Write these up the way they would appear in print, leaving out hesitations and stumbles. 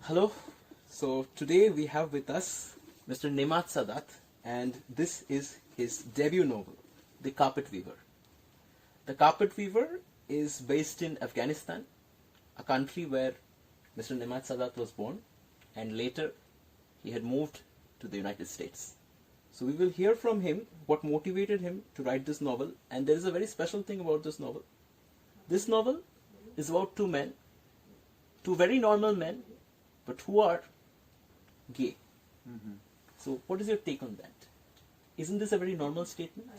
Hello. So today we have with us Mr. Nemat Sadat, and this is his debut novel, The Carpet Weaver. The Carpet Weaver is based in Afghanistan, a country where Mr. Nemat Sadat was born, and later he had moved to the United States. So we will hear from him what motivated him to write this novel, and there is a very special thing about this novel. This novel is about two men, two very normal men, but who are gay. Mm-hmm. So what is your take on that? Isn't this a very normal statement?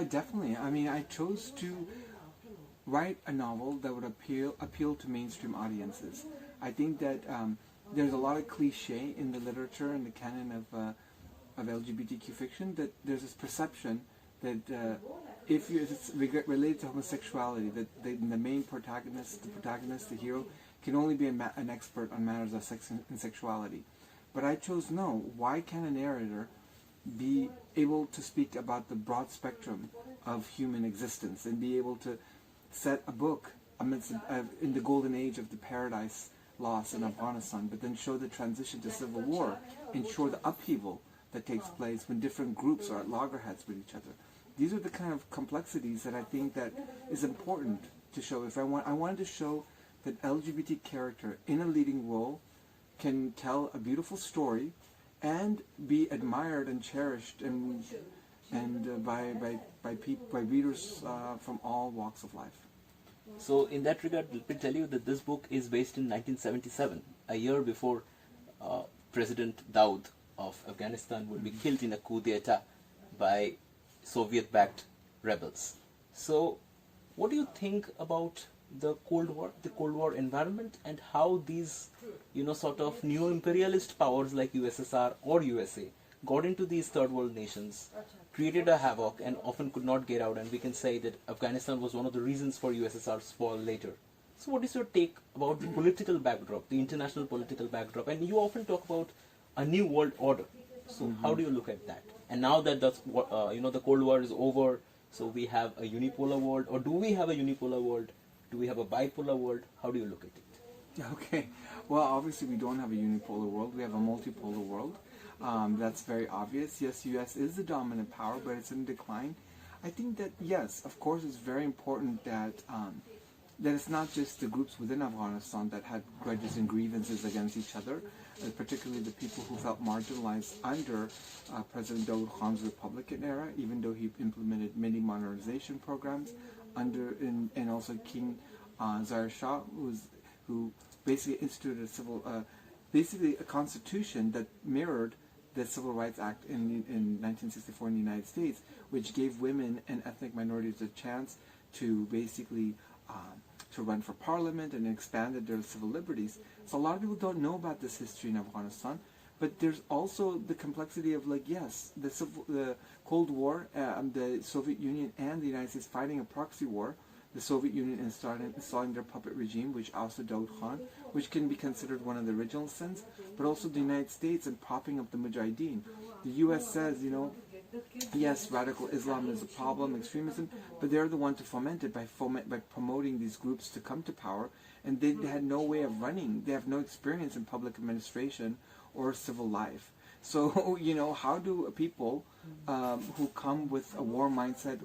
Definitely. I mean, I chose to write a novel that would appeal to mainstream audiences. I think that there's a lot of cliche in the literature and the canon of LGBTQ fiction, that there's this perception that if it's related to homosexuality, that the main protagonist, the hero, can only be an expert on matters of sex and sexuality. But I chose no. Why can't a narrator be able to speak about the broad spectrum of human existence and be able to set a book amidst in the golden age of the paradise lost in Afghanistan, but then show the transition to civil war and show the upheaval that takes place when different groups are at loggerheads with each other. These are the kind of complexities that I think that is important to show. I wanted to show that LGBT character in a leading role can tell a beautiful story and be admired and cherished and by readers from all walks of life. So in that regard, let me tell you that this book is based in 1977, a year before President Daoud of Afghanistan would be killed in a coup d'etat by Soviet-backed rebels. So what do you think about the Cold War environment, and how these, sort of neo-imperialist powers like USSR or USA got into these third world nations, created a havoc and often could not get out, and we can say that Afghanistan was one of the reasons for USSR's fall later. So what is your take about the political backdrop, the international political backdrop? And you often talk about a new world order. So how do you look at that? And now that the Cold War is over, so we have a unipolar world, or do we have a unipolar world? Do we have a bipolar world? How do you look at it? Okay. Well, obviously we don't have a unipolar world. We have a multipolar world. That's very obvious. Yes, U.S. is the dominant power, but it's in decline. I think that, yes, of course, it's very important that that it's not just the groups within Afghanistan that had grudges and grievances against each other, particularly the people who felt marginalized under President Daoud Khan's Republican era, even though he implemented many modernization programs and also King Zahir Shah, who basically instituted a constitution that mirrored the Civil Rights Act in 1964 in the United States, which gave women and ethnic minorities a chance to basically to run for parliament and expanded their civil liberties. So a lot of people don't know about this history in Afghanistan, but there's also the complexity of the Cold War, the Soviet Union and the United States fighting a proxy war. The Soviet Union installing their puppet regime, which ousted Daoud Khan, which can be considered one of the original sins, but also the United States and propping up the Mujahideen. The U.S. says, yes, radical Islam is a problem, extremism, but they're the one to foment it by promoting these groups to come to power, and they had no way of running. They have no experience in public administration or civil life. So, how do people who come with a war mindset,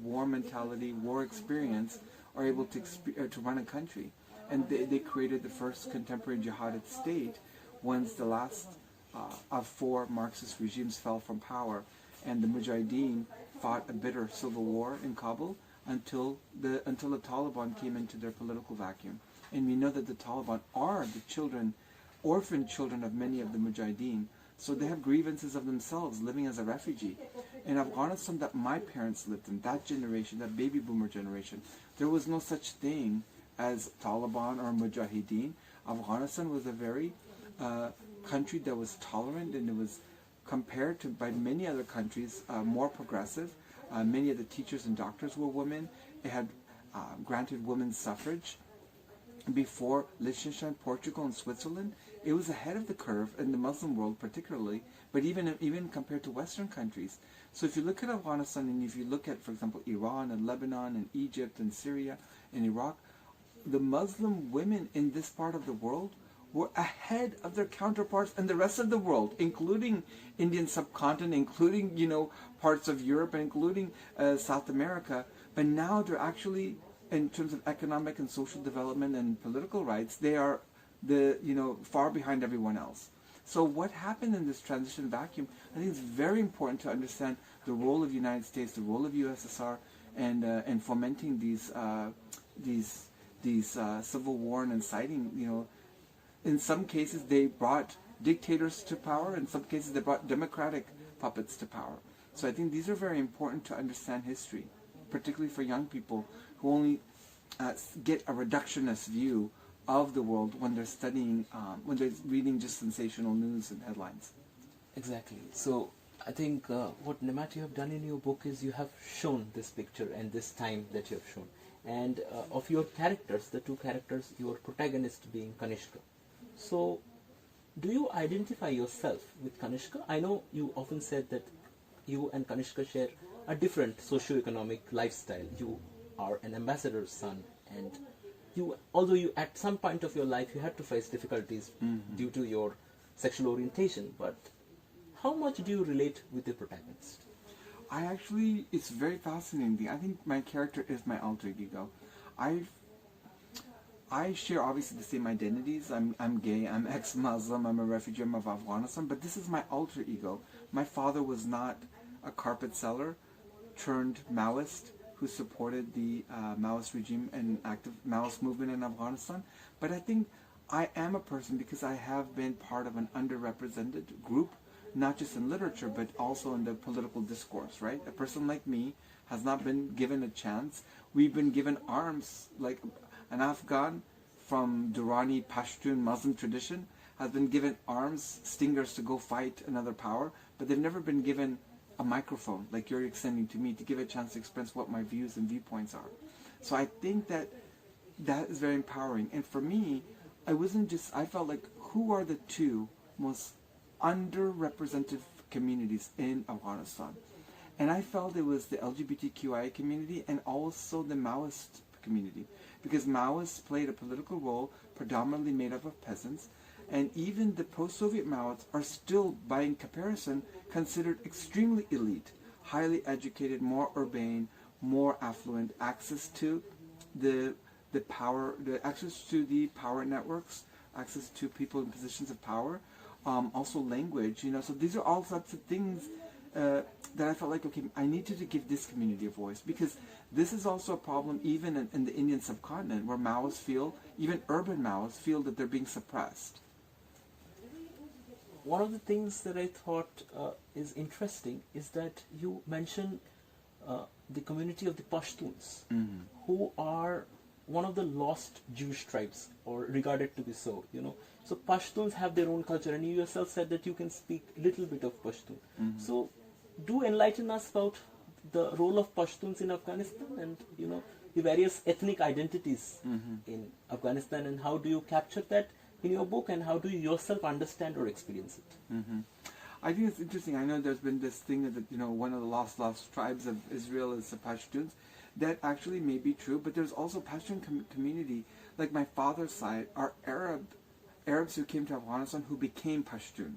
war mentality, war experience, are able to run a country? And they created the first contemporary jihadist state once the last of four Marxist regimes fell from power, and the Mujahideen fought a bitter civil war in Kabul until the Taliban came into their political vacuum. And we know that the Taliban are the orphan children of many of the Mujahideen. So they have grievances of themselves living as a refugee. In Afghanistan that my parents lived in, that generation, that baby boomer generation, there was no such thing as Taliban or Mujahideen. Afghanistan was a very country that was tolerant, and it was compared to by many other countries more progressive. Many of the teachers and doctors were women. It had granted women's suffrage. Before Liechtenstein, Portugal, and Switzerland, it was ahead of the curve in the Muslim world particularly, but even compared to Western countries. So if you look at Afghanistan, and if you look at, for example, Iran and Lebanon and Egypt and Syria and Iraq, the Muslim women in this part of the world were ahead of their counterparts in the rest of the world, including Indian subcontinent, including, parts of Europe, including South America. But now they're actually, in terms of economic and social development and political rights, they are far behind everyone else. So what happened in this transition vacuum, I think it's very important to understand the role of the United States, the role of USSR, and fomenting these civil war and inciting. In some cases they brought dictators to power. In some cases they brought democratic puppets to power. So I think these are very important to understand history, particularly for young people who only get a reductionist view of the world when they're studying, when they're reading just sensational news and headlines. Exactly. So I think what Nemat you have done in your book is you have shown this picture and this time that you have shown. And of your characters, the two characters, your protagonist being Kanishka. So do you identify yourself with Kanishka? I know you often said that you and Kanishka share a different socio-economic lifestyle. You are an ambassador's son, and although you at some point of your life you had to face difficulties due to your sexual orientation, but how much do you relate with the protagonist? It's very fascinating. I think my character is my alter ego. I share obviously the same identities. I'm gay, I'm ex-Muslim, I'm a refugee of Afghanistan, but this is my alter ego. My father was not a carpet seller turned Maoist who supported the Maoist regime and active Maoist movement in Afghanistan. But I think I am a person because I have been part of an underrepresented group, not just in literature, but also in the political discourse, right? A person like me has not been given a chance. We've been given arms, like an Afghan from Durrani Pashtun Muslim tradition has been given arms, stingers to go fight another power, but they've never been given a microphone like you're extending to me to give a chance to express what my views and viewpoints are. So I think that is very empowering. And for me, I felt like, who are the two most underrepresented communities in Afghanistan? And I felt it was the LGBTQIA community and also the Maoist community, because Maoists played a political role predominantly made up of peasants, and even the pro-Soviet Maoists are still, by comparison, considered extremely elite, highly educated, more urbane, more affluent, access to the power networks, access to people in positions of power, also language, so these are all sorts of things that I felt like, okay, I needed to give this community a voice, because this is also a problem even in the Indian subcontinent, where Maoists feel, even urban Maoists feel, that they're being suppressed. One of the things that I thought is interesting is that you mention the community of the Pashtuns, who are one of the lost Jewish tribes, or regarded to be so, So Pashtuns have their own culture, and you yourself said that you can speak a little bit of Pashtun. So do enlighten us about the role of Pashtuns in Afghanistan and, the various ethnic identities in Afghanistan, and how do you capture that in your book, and how do you yourself understand or experience it? I think it's interesting. I know there's been this thing that, one of the lost tribes of Israel is the Pashtuns. That actually may be true, but there's also Pashtun community, like my father's side, are Arabs who came to Afghanistan who became Pashtun.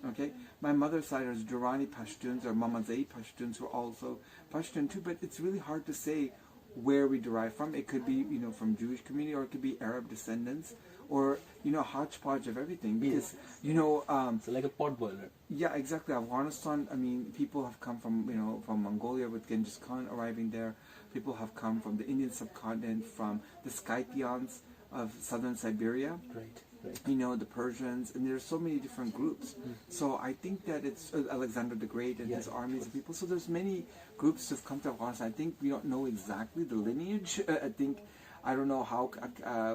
Okay, my mother's side is Durrani Pashtuns or Mamadzai Pashtuns who are also Pashtun too, but it's really hard to say where we derive from. It could be, from Jewish community, or it could be Arab descendants, or, a hodgepodge of everything, because, so like a potboiler. Yeah, exactly. Afghanistan, people have come from, from Mongolia with Genghis Khan arriving there. People have come from the Indian subcontinent, from the Scythians of southern Siberia. Right. The Persians, and there's so many different groups. So I think that it's Alexander the Great and his armies of people. So there's many groups that have come to Afghanistan. I think we don't know exactly the lineage. I don't know how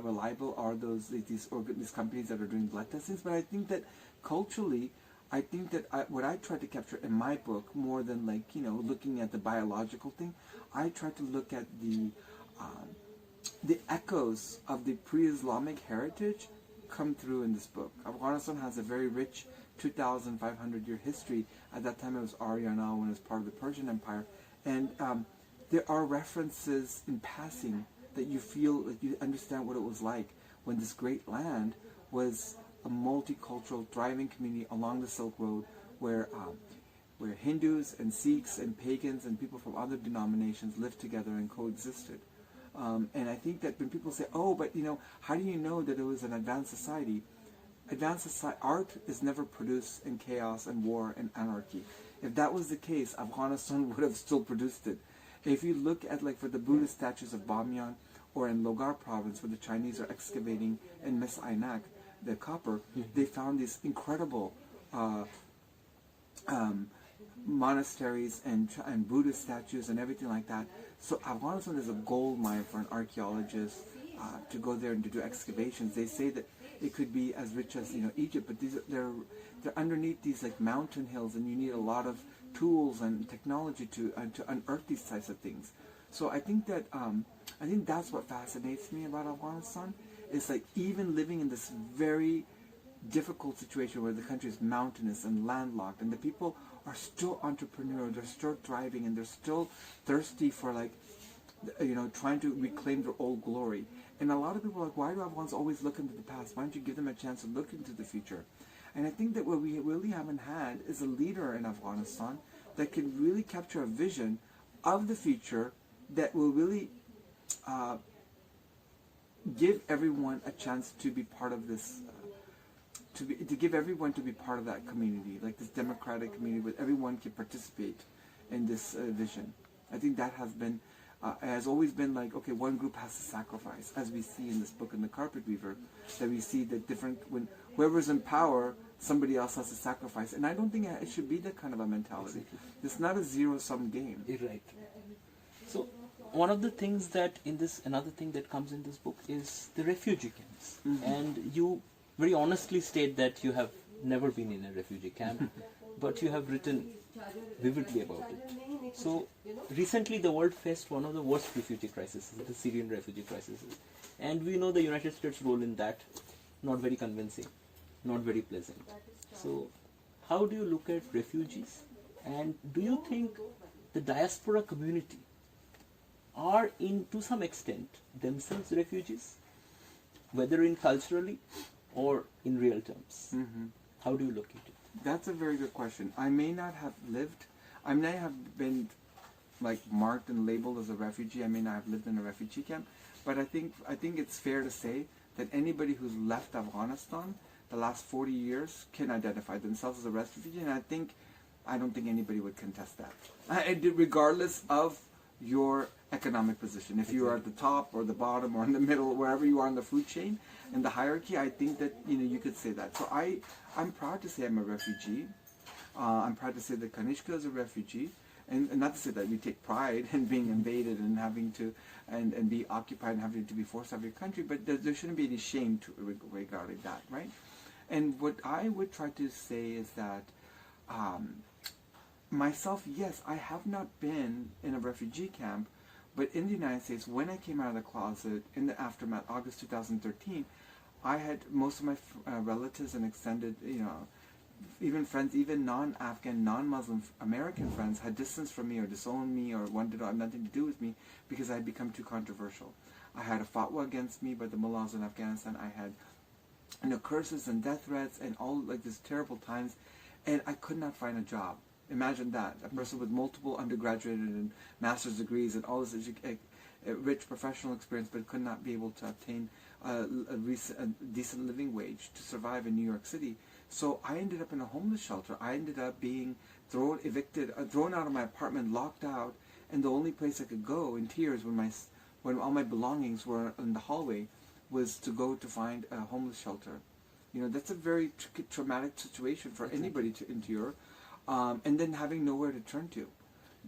reliable are these companies that are doing blood testings, but I think that culturally, what I try to capture in my book, more than looking at the biological thing, I try to look at the echoes of the pre-Islamic heritage come through in this book. Afghanistan has a very rich 2,500-year history. At that time it was Arya-now, when it was part of the Persian Empire. And there are references in passing that you feel, that you understand what it was like when this great land was a multicultural, thriving community along the Silk Road where Hindus and Sikhs and pagans and people from other denominations lived together and coexisted. And I think that when people say, oh, but how do you know that it was an advanced society? Art is never produced in chaos and war and anarchy. If that was the case, Afghanistan would have still produced it. If you look at, like, for the Buddhist statues of Bamyan or in Logar province where the Chinese are excavating in Mes Ainak, the copper, they found these incredible monasteries and Buddhist statues and everything like that. So Afghanistan is a gold mine for an archaeologist to go there and to do excavations. They say that it could be as rich as Egypt, but they're underneath these like mountain hills, and you need a lot of tools and technology to unearth these types of things. So I think that's what fascinates me about Afghanistan. It's like even living in this very difficult situation where the country is mountainous and landlocked, and the people are still entrepreneurial, they're still thriving, and they're still thirsty for trying to reclaim their old glory. And a lot of people are like, why do Afghans always look into the past? Why don't you give them a chance to look into the future? And I think that what we really haven't had is a leader in Afghanistan that can really capture a vision of the future that will really give everyone a chance to be part of this, to give everyone to be part of that community, like this democratic community where everyone can participate in this vision. I think that has always been like, okay, one group has to sacrifice, as we see in this book in The Carpet Weaver, that we see that when whoever's in power, somebody else has to sacrifice. And I don't think it should be that kind of a mentality. Exactly. It's not a zero-sum game. You're right. So one of the things another thing that comes in this book is the refugee camps. And you very honestly state that you have never been in a refugee camp, but you have written vividly about it. So recently the world faced one of the worst refugee crises, the Syrian refugee crisis. And we know the United States' role in that, not very convincing, not very pleasant. So how do you look at refugees? And do you think the diaspora community are to some extent themselves refugees, whether in culturally or in real terms? How do you look at it? That's a very good question. I may not have been like marked and labeled as a refugee. I may not have lived in a refugee camp, but I think it's fair to say that anybody who's left Afghanistan the last 40 years can identify themselves as a refugee, and I don't think anybody would contest that, regardless of your economic position. If you are at the top or the bottom or in the middle, wherever you are in the food chain and the hierarchy, I think that you could say that. So I'm proud to say I'm a refugee. I'm proud to say that Kanishka is a refugee, and not to say that we take pride in being invaded and having to and be occupied and having to be forced out of your country, but there shouldn't be any shame regarding that, right? And what I would try to say is that myself, yes, I have not been in a refugee camp, but in the United States, when I came out of the closet in the aftermath, August 2013, I had most of my relatives and extended, even friends, even non-Afghan, non-Muslim American friends had distanced from me or disowned me or wanted to have nothing to do with me because I had become too controversial. I had a fatwa against me by the mullahs in Afghanistan. I had curses and death threats and all like these terrible times, and I could not find a job. Imagine that, a person with multiple undergraduate and master's degrees and all this rich professional experience, but could not be able to obtain a decent living wage to survive in New York City. So I ended up in a homeless shelter. I ended up being thrown out of my apartment, locked out, and the only place I could go in tears when all my belongings were in the hallway was to go to find a homeless shelter. That's a very traumatic situation for anybody to endure. And then having nowhere to turn to,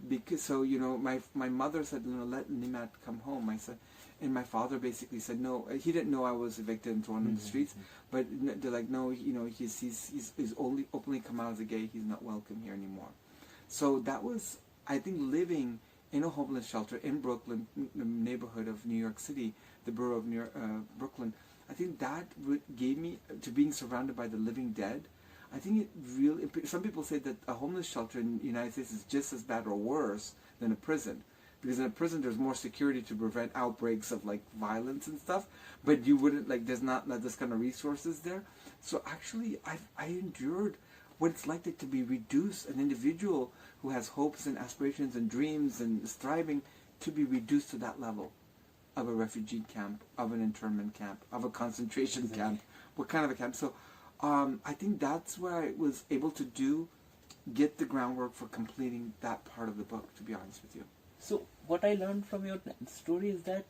because my mother said, let Nemat come home. I said, and my father basically said no. He didn't know I was evicted and thrown in the streets, but they're like, no, he's only openly come out as a gay. He's not welcome here anymore. So that was, I think, living in a homeless shelter in Brooklyn, the neighborhood of New York City, the borough of Brooklyn. I think that gave me to being surrounded by the living dead. I think it really, some people say that a homeless shelter in the United States is just as bad or worse than a prison. because in a prison there's more security to prevent outbreaks of like violence and stuff, but you wouldn't like there's not like this kind of resources there. So actually I endured what it's like to be reduced, an individual who has hopes and aspirations and dreams and is thriving, to be reduced to that level of a refugee camp, of an internment camp, of a concentration camp, what kind of a camp. So I think that's where I was able to get the groundwork for completing that part of the book, to be honest with you. So what I learned from your story is that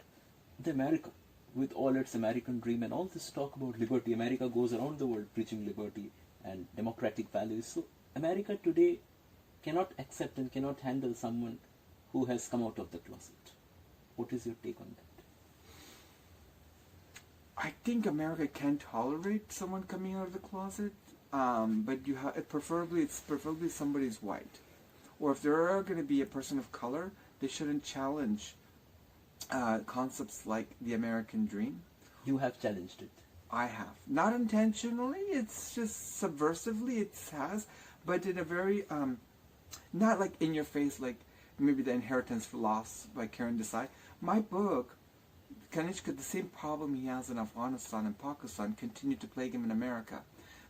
the America, with all its American dream and all this talk about liberty, America goes around the world preaching liberty and democratic values. So America today cannot accept and cannot handle someone who has come out of the closet. What is your take on that? I think America can tolerate someone coming out of the closet, but it's preferably somebody's white, or if there are going to be a person of color, they shouldn't challenge concepts like the American dream. You have challenged it. I have, not intentionally. It's just subversively. It has, but in a very not like in your face, like maybe the Inheritance for Loss by Karen Desai. My book, Kanishka, the same problem he has in Afghanistan and Pakistan continued to plague him in America.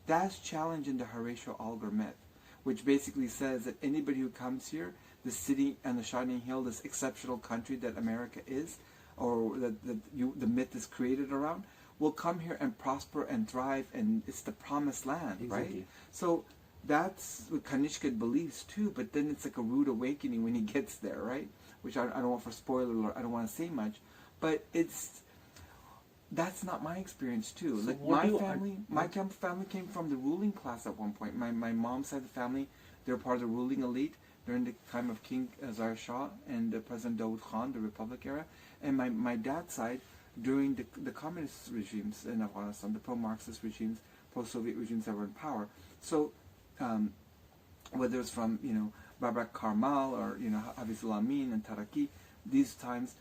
That's challenging the Horatio Alger myth, which basically says that anybody who comes here, the city and the shining hill, this exceptional country that America is, or the myth is created around, will come here and prosper and thrive, and it's the promised land, exactly. Right? So that's what Kanishka believes too, but then it's like a rude awakening when he gets there, right? Which I don't want for spoiler alert, I don't want to say much, but that's not my experience too. So like my family came from the ruling class at one point. My mom's side of the family, they were part of the ruling elite during the time of King Zahir Shah and President Dawood Khan, the Republic era, and my dad's side during the communist regimes in Afghanistan, the pro-Marxist regimes, pro-Soviet regimes that were in power. So whether it's from Babrak Karmal or Hafizul Amin and Taraki, these times,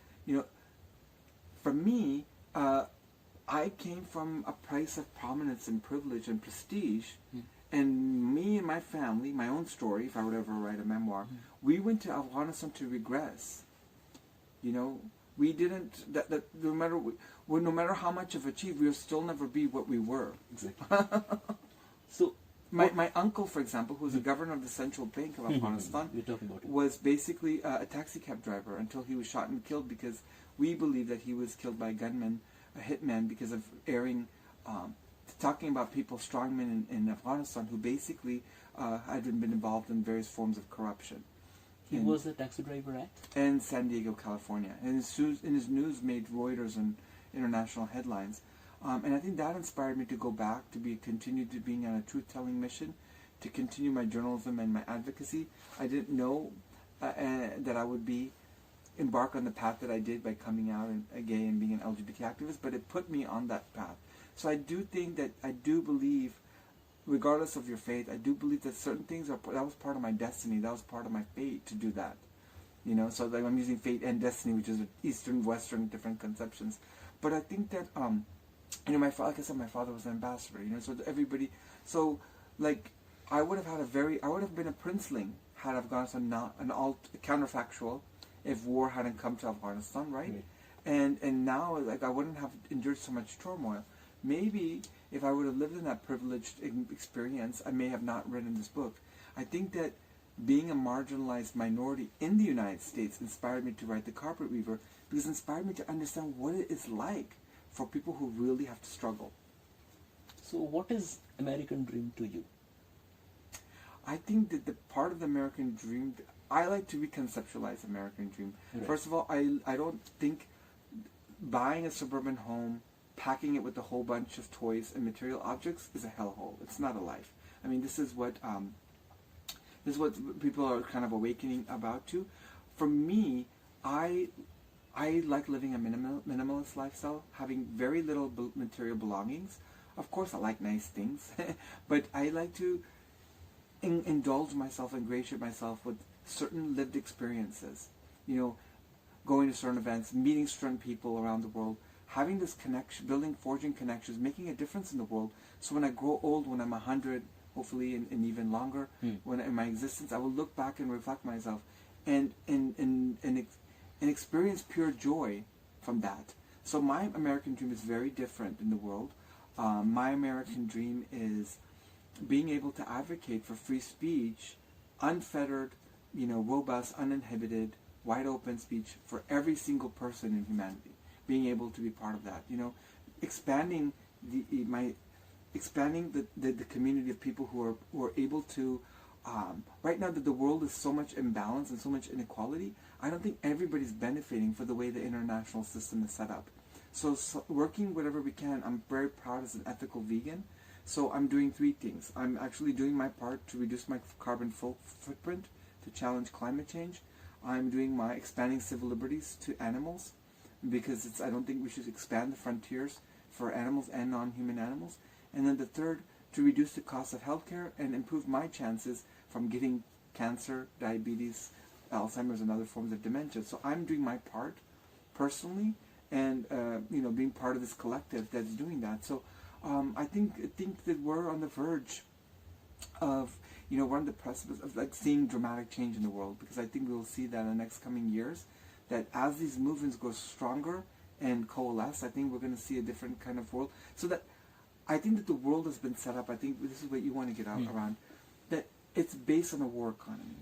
for me, I came from a place of prominence and privilege and prestige, and me and my family, my own story, if I would ever write a memoir, we went to Afghanistan to regress. We didn't. No matter how much of achieved, we'll still never be what we were. Exactly. So my uncle, for example, who was the governor of the Central Bank of Afghanistan, was basically a taxi cab driver until he was shot and killed, because we believe that he was killed by a gunman, a hitman, because of talking about people, strongmen in Afghanistan, who basically had been involved in various forms of corruption. He was a taxi driver at? In San Diego, California. And his news made Reuters and international headlines. And I think that inspired me to go back, continue to being on a truth-telling mission, to continue my journalism and my advocacy. I didn't know that I would embark on the path that I did by coming out and gay and being an LGBT activist, but it put me on that path. So I do believe, regardless of your faith, I do believe that certain things that was part of my destiny, that was part of my fate to do that. So like I'm using fate and destiny, which is Eastern, Western, different conceptions. But I think that, like I said, my father was an ambassador, so like I would have been a princeling had Afghanistan not counterfactual, if war hadn't come to Afghanistan, right? And now, like, I wouldn't have endured so much turmoil. Maybe if I would have lived in that privileged experience, I may have not written this book. I think that being a marginalized minority in the United States inspired me to write The Carpet Weaver, because it inspired me to understand what it is like for people who really have to struggle. So what is American dream to you? I think that the part of the American dream, I like to reconceptualize American dream. Right. First of all, I don't think buying a suburban home, packing it with a whole bunch of toys and material objects is a hellhole. It's not a life. I mean, this is what people are kind of awakening about too. For me, I like living a minimalist lifestyle, having very little material belongings. Of course, I like nice things, but I like to indulge myself, ingratiate myself with certain lived experiences. Going to certain events, meeting certain people around the world, having this connection, forging connections, making a difference in the world. So when I grow old, when I'm 100, hopefully, and even longer, when in my existence, I will look back and reflect myself, and and experience pure joy from that. So my American dream is very different in the world. My American dream is being able to advocate for free speech, unfettered, robust, uninhibited, wide open speech for every single person in humanity. Being able to be part of that, expanding the community of people who are able to. Right now that the world is so much imbalance and so much inequality, I don't think everybody's benefiting for the way the international system is set up. So working whatever we can, I'm very proud as an ethical vegan. So I'm doing three things. I'm actually doing my part to reduce my carbon footprint, to challenge climate change. I'm doing my expanding civil liberties to animals, because I don't think we should expand the frontiers for animals and non-human animals. And then the third, to reduce the cost of healthcare and improve my chances from getting cancer, diabetes, Alzheimer's, and other forms of dementia. So I'm doing my part personally, and being part of this collective that's doing that. So I think that we're on the verge of, we're on the precipice of seeing dramatic change in the world, because I think we'll see that in the next coming years, that as these movements grow stronger and coalesce, I think we're going to see a different kind of world. So that I think that the world has been set up, I think this is what you want to get out around, that it's based on a war economy.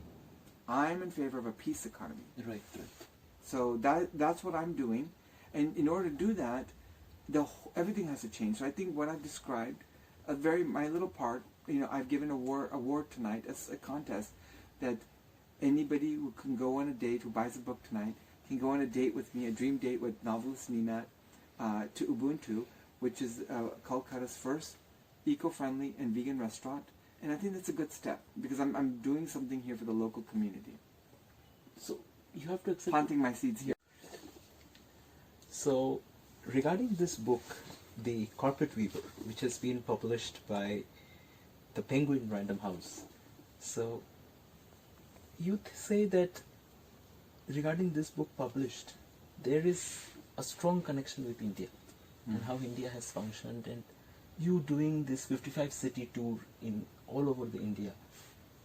I'm in favor of a peace economy. Right. So that's what I'm doing. And in order to do that, everything has to change. So I think what I've described, my little part, I've given a award tonight as a contest, that anybody who can go on a date, who buys a book tonight, can go on a date with me, a dream date with novelist Nemat, to Ubuntu, which is Kolkata's first eco-friendly and vegan restaurant. And I think that's a good step, because I'm doing something here for the local community. So you have to accept... Planting my seeds here. So regarding this book, The Corporate Weaver, which has been published by the Penguin Random House. So you say that regarding this book published, there is a strong connection with India and how India has functioned, and you doing this 55-city tour in all over the India.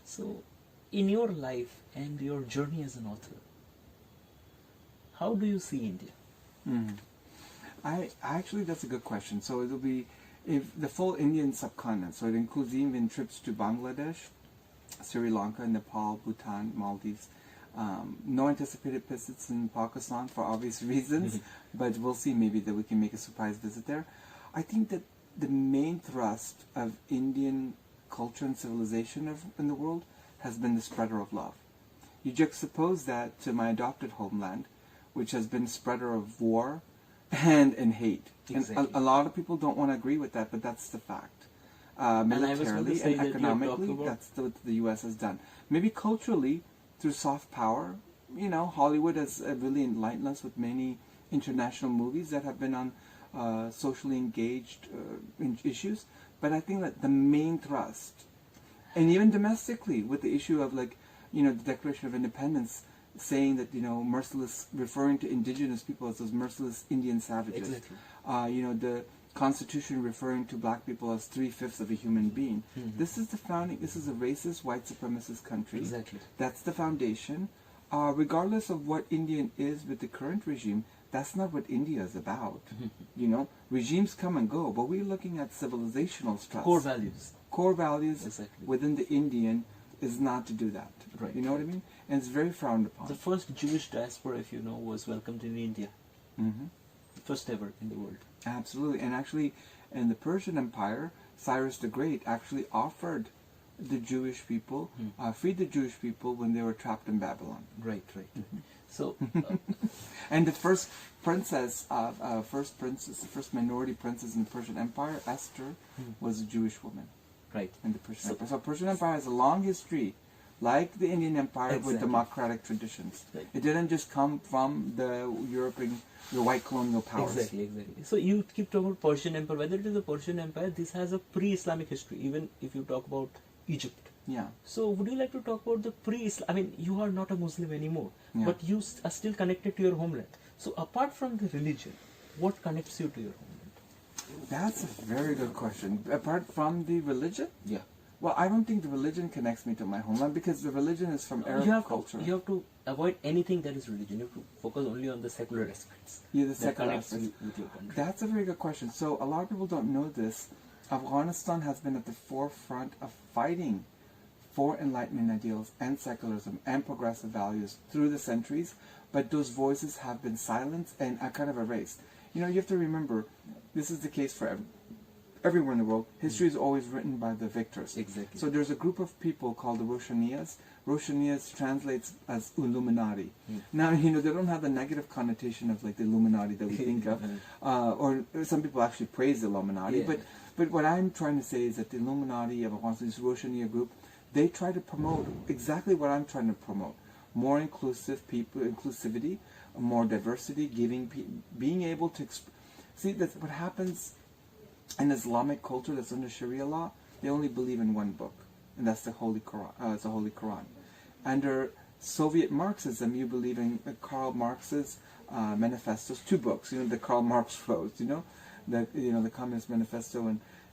So in your life and your journey as an author, how do you see India? I actually, that's a good question. So it'll be the full Indian subcontinent. So it includes even trips to Bangladesh, Sri Lanka, Nepal, Bhutan, Maldives. No anticipated visits in Pakistan for obvious reasons, but we'll see, maybe that we can make a surprise visit there. I think that the main thrust of Indian culture and civilization in the world has been the spreader of love. You juxtapose that to my adopted homeland, which has been spreader of war and hate. Exactly. And a lot of people don't want to agree with that, but that's the fact. Militarily and economically, that's what the U.S. has done. Maybe culturally, through soft power, Hollywood has really enlightened us with many international movies that have been on socially engaged issues. But I think that the main thrust, and even domestically, with the issue of the Declaration of Independence, saying that merciless, referring to indigenous people as those merciless Indian savages. Exactly. The Constitution referring to black people as 3/5 of a human being. This is the founding. This is a racist, white supremacist country. Exactly. That's the foundation. Regardless of what India is with the current regime, that's not what India is about. Regimes come and go, but we're looking at civilizational structure. Core values. Core values Exactly. within the Indian is not to do that. Right. You know what I mean? And it's very frowned upon. The first Jewish diaspora, if you know, was welcomed in India. First ever in the world. Absolutely. And actually, in the Persian Empire, Cyrus the Great actually offered the Jewish people, freed the Jewish people when they were trapped in Babylon. Right. So, and the first princess, first minority princess in the Persian Empire, Esther, was a Jewish woman. Right. In the Persian Empire. So Persian Empire has a long history, like the Indian Empire, with democratic traditions. Right. It didn't just come from the white colonial powers. Exactly. So you keep talking about Persian Empire. Whether it is the Persian Empire, this has a pre-Islamic history, even if you talk about Egypt. Yeah. So would you like to talk about the pre-Islam? I mean, you are not a Muslim anymore, but you are still connected to your homeland. So apart from the religion, what connects you to your homeland? That's a very good question. Apart from the religion? Yeah. Well, I don't think the religion connects me to my homeland because the religion is from Arab culture. You have to avoid anything that is religion. You have to focus only on the secular aspects. Yeah, the secular aspects. With your country. That's a very good question. So a lot of people don't know this. Afghanistan has been at the forefront of fighting for Enlightenment ideals and secularism and progressive values through the centuries, but those voices have been silenced and are kind of erased. You know, you have to remember, this is the case for everywhere in the world. History is always written by the victors. Exactly. So there's a group of people called the Roshaniyas. Roshaniyas translates as Illuminati. Now, you know, they don't have the negative connotation of like the Illuminati that we think of, or some people actually praise the Illuminati. Yeah. But what I'm trying to say is that the Illuminati of Afghanistan, this Roshaniya group, they try to promote exactly what I'm trying to promote: more inclusive people, inclusivity, more diversity, being able to see that's what happens in Islamic culture that's under Sharia law. They only believe in one book, and that's the Holy Quran. It's the Holy Quran. Under Soviet Marxism, you believe in Karl Marx's manifestos, 2 books. You know, the Karl Marx wrote. You know, the Communist Manifesto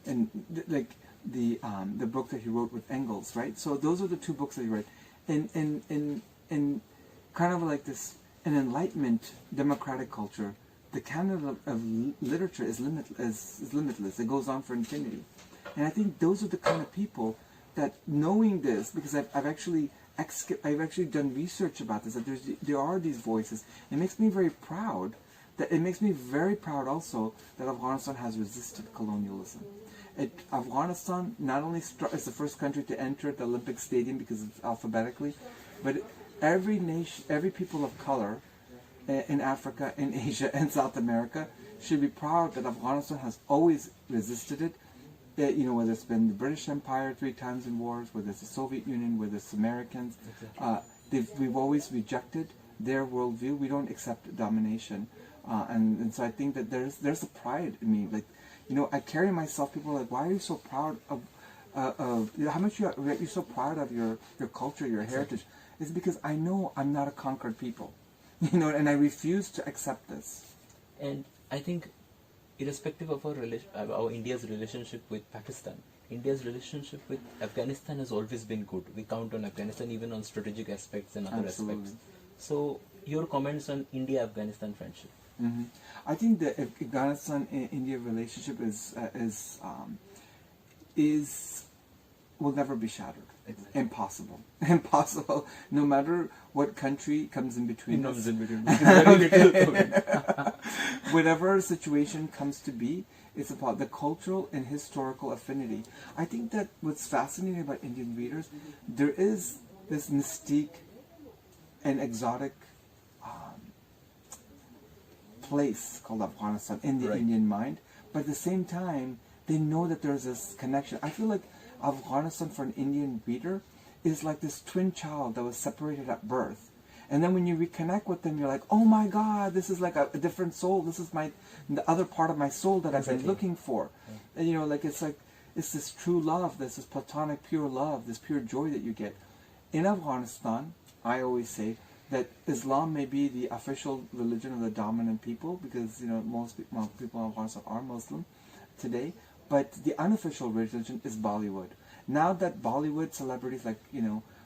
and the book that he wrote with Engels, right? So those are the 2 books that he wrote. In kind of like this, an Enlightenment democratic culture, the canon of literature is limitless. It goes on for infinity. And I think those are the kind of people that, knowing this, because I've actually done research about this, that there are these voices. It makes me very proud. It makes me very proud also that Afghanistan has resisted colonialism. Afghanistan not only is the first country to enter the Olympic Stadium because it's alphabetically, but every nation, every people of color in Africa, in Asia, and South America should be proud that Afghanistan has always resisted it. You know, whether it's been the British Empire 3 times in wars, whether it's the Soviet Union, whether it's Americans, we've always rejected their worldview. We don't accept domination, and so I think that there's a pride in me. Like, you know, I carry myself. People are like, why are you so proud of how much you're so proud of your culture, your heritage? It's because I know I'm not a conquered people, you know, and I refuse to accept this. And I think, irrespective of our India's relationship with Pakistan, India's relationship with Afghanistan has always been good. We count on Afghanistan even on strategic aspects and other aspects. So, your comments on India-Afghanistan friendship? Mm-hmm. I think the Afghanistan-India relationship will never be shattered. Exactly. Impossible. No matter what country comes in between us. Whatever situation comes to be, it's about the cultural and historical affinity. I think that what's fascinating about Indian readers, there is this mystique and exotic place called Afghanistan in the Indian mind, but at the same time, they know that there's this connection. I feel like Afghanistan for an Indian reader is like this twin child that was separated at birth. And then when you reconnect with them, you're like, oh my God, this is like a different soul. This is the other part of my soul that I've been looking for. And you know, it's this true love, this platonic pure love, this pure joy that you get. In Afghanistan, I always say that Islam may be the official religion of the dominant people, because you know most people in Afghanistan are Muslim today. But the unofficial religion is Bollywood. Now that Bollywood celebrities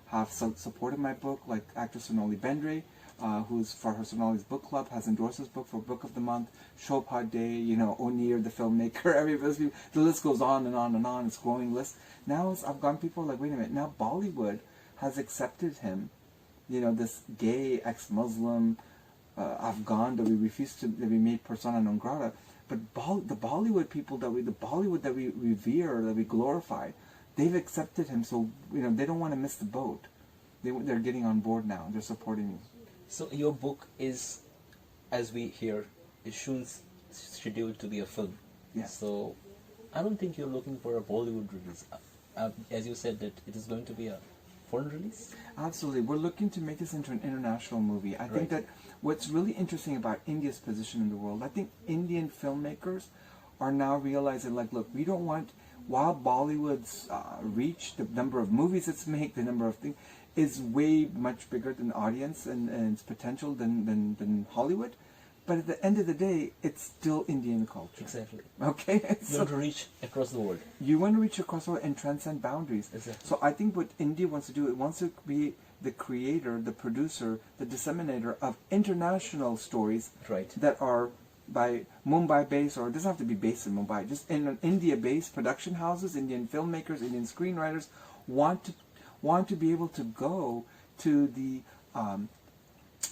have supported my book, like actress Sonali Bendre, who's for her Sonali's book club, has endorsed this book for Book of the Month, Shobha Day, O'Neill, the filmmaker, the list goes on and on and on, it's a growing list. Now Afghan people are like, wait a minute, now Bollywood has accepted him, this gay ex-Muslim Afghan that we made persona non grata. But the Bollywood people that we revere, that we glorify, they've accepted him. So they don't want to miss the boat. They're getting on board now. They're supporting you. So your book is, as we hear, is soon scheduled to be a film. Yeah. So I don't think you're looking for a Bollywood release. As you said, that it is going to be a foreign release? Absolutely. We're looking to make this into an international movie. I think that what's really interesting about India's position in the world, I think Indian filmmakers are now realizing, look, we don't want, while Bollywood's reach, the number of movies it's made, the number of things, is way much bigger than audience and its potential than Hollywood, but at the end of the day, it's still Indian culture. Exactly. Okay? You want to reach across the world. You want to reach across the world and transcend boundaries. Exactly. So I think what India wants to do, it wants to be the creator, the producer, the disseminator of international stories Right. that are by Mumbai-based, or it doesn't have to be based in Mumbai, just in an India-based production houses, Indian filmmakers, Indian screenwriters want to be able to go to the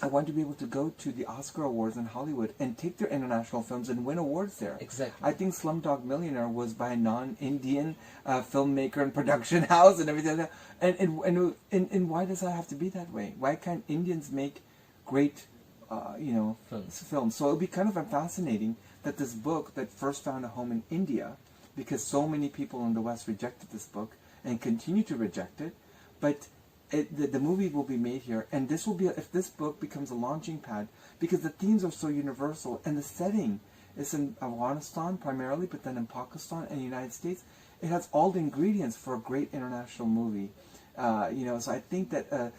I want to be able to go to the Oscar Awards in Hollywood and take their international films and win awards there. Exactly. I think Slumdog Millionaire was by a non-Indian filmmaker and production house and everything like that. And why does that have to be that way? Why can't Indians make great, films? So it would be kind of fascinating that this book that first found a home in India, because so many people in the West rejected this book and continue to reject it, but the movie will be made here, and this will be, if this book becomes a launching pad, because the themes are so universal, and the setting is in Afghanistan primarily, but then in Pakistan and the United States, it has all the ingredients for a great international movie. So I think that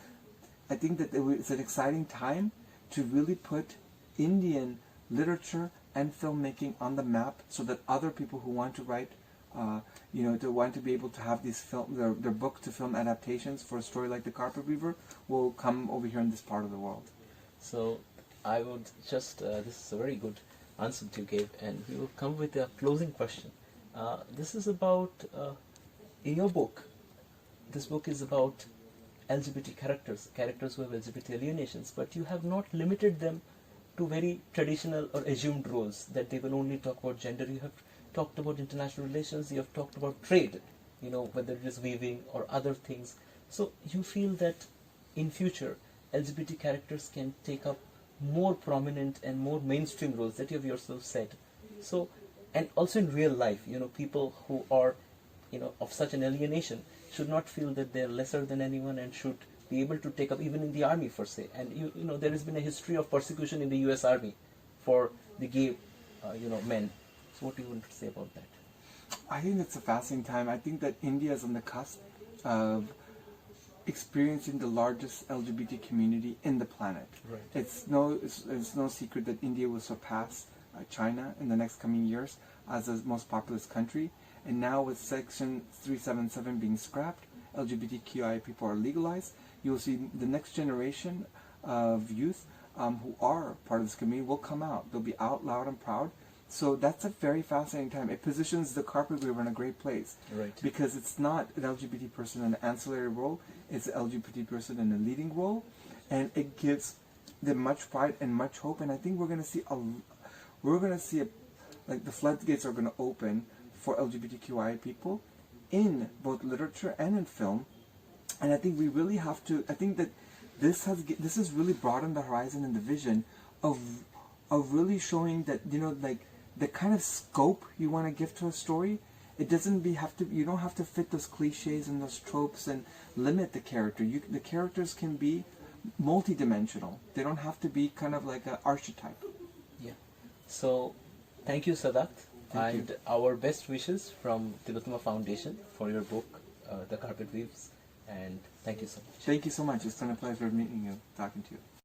it's an exciting time to really put Indian literature and filmmaking on the map, so that other people who want to write to want to be able to have these their book to film adaptations for a story like The Carpet Weaver will come over here in this part of the world. So I would just, this is a very good answer that you gave, and we will come with a closing question. This is about, in your book, this book is about LGBT characters who have LGBT alienations, but you have not limited them to very traditional or assumed roles, that they will only talk about gender. You have talked about international relations, you have talked about trade, whether it is weaving or other things. So you feel that in future, LGBT characters can take up more prominent and more mainstream roles that you have yourself said. So, and also in real life, people who are, of such an alienation should not feel that they're lesser than anyone and should be able to take up, even in the army for say. And there has been a history of persecution in the US Army for the gay, men. So what do you want to say about that? I think it's a fascinating time. I think that India is on the cusp of experiencing the largest LGBT community in the planet. Right. It's no secret that India will surpass China in the next coming years as the most populous country. And now with Section 377 being scrapped, LGBTQIA people are legalized. You will see the next generation of youth who are part of this community will come out. They'll be out loud and proud. So that's a very fascinating time. It positions The Carpet Weaver in a great place. Right. Because it's not an LGBT person in an ancillary role, it's an LGBT person in a leading role. And it gives them much pride and much hope. And I think we're going to see like the floodgates are going to open for LGBTQIA people in both literature and in film. And I think we really have to, I think that this has really broadened the horizon and the vision of really showing that, the kind of scope you want to give to a story. It doesn't you don't have to fit those cliches and those tropes and limit the character. The characters can be multidimensional. They don't have to be kind of like an archetype. Yeah. So, thank you, Sadat. Thank you. Our best wishes from Tillotoma Foundation for your book, The Carpet Weaves. And thank you so much. Thank you so much. It's been a pleasure meeting you, talking to you.